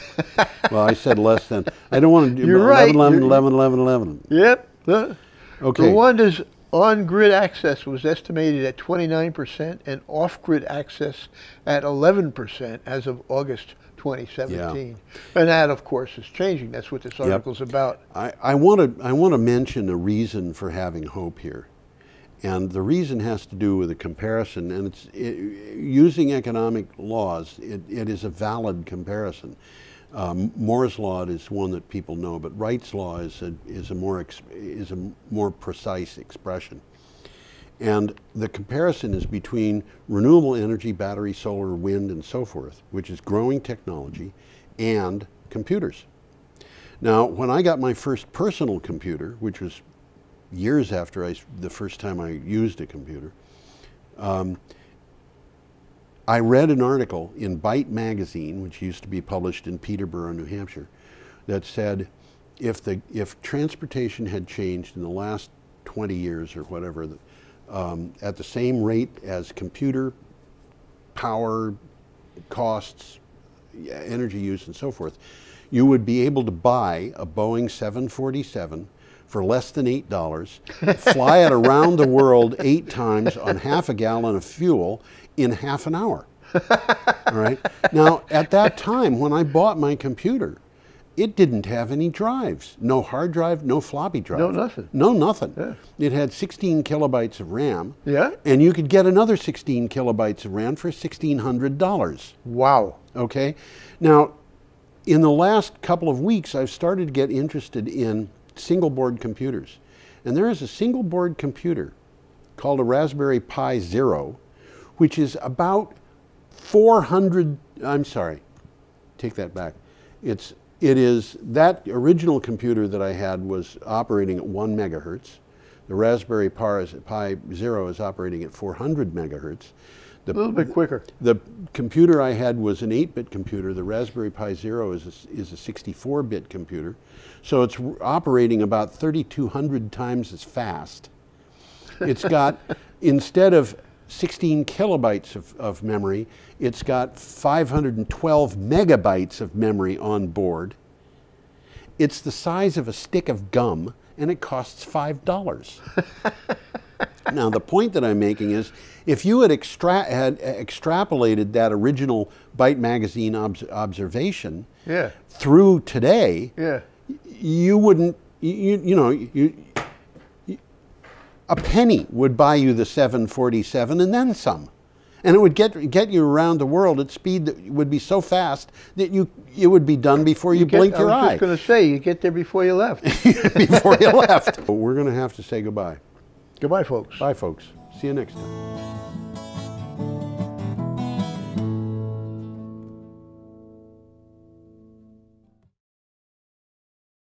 Well, I said less than. I don't want to do You're right. 11. Yep. Okay. Rwanda's on-grid access was estimated at 29% and off-grid access at 11% as of August 2017. Yeah. And that, of course, is changing. That's what this article's about. I want to mention a reason for having hope here. And the reason has to do with a comparison, and using economic laws, it is a valid comparison. Moore's law is one that people know, but Wright's law is a more precise expression. And the comparison is between renewable energy, battery, solar, wind, and so forth, which is growing technology, and computers. Now, when I got my first personal computer, which was years after the first time I used a computer, I read an article in Byte magazine, which used to be published in Peterborough, New Hampshire, that said if transportation had changed in the last 20 years or whatever, at the same rate as computer power costs, energy use, and so forth, you would be able to buy a Boeing 747 for less than $8, fly it around the world 8 times on half a gallon of fuel in half an hour. All right. Now, at that time, when I bought my computer, it didn't have any drives. No hard drive, no floppy drive. No nothing. No nothing. Yeah. It had 16 kilobytes of RAM. Yeah. And you could get another 16 kilobytes of RAM for $1,600. Wow. Okay. Now, in the last couple of weeks, I've started to get interested in single board computers. And there is a single board computer called a Raspberry Pi Zero, which is about 400, I'm sorry, take that back. It is, that original computer that I had was operating at 1 megahertz. The Raspberry Pi Zero is operating at 400 megahertz. A little bit quicker. The computer I had was an 8-bit computer. The Raspberry Pi Zero is a 64-bit computer. So it's operating about 3,200 times as fast. It's got, instead of 16 kilobytes of memory, it's got 512 megabytes of memory on board. It's the size of a stick of gum, and it costs $5. Now, the point that I'm making is, if you had extrapolated that original Byte magazine observation through today, you wouldn't, A penny would buy you the 747 and then some. And it would get you around the world at speed that would be so fast that it would be done before you blink your eye. I was just going to say, you get there before you left. Before you left. We're going to have to say goodbye. Goodbye, folks. Bye, folks. See you next time.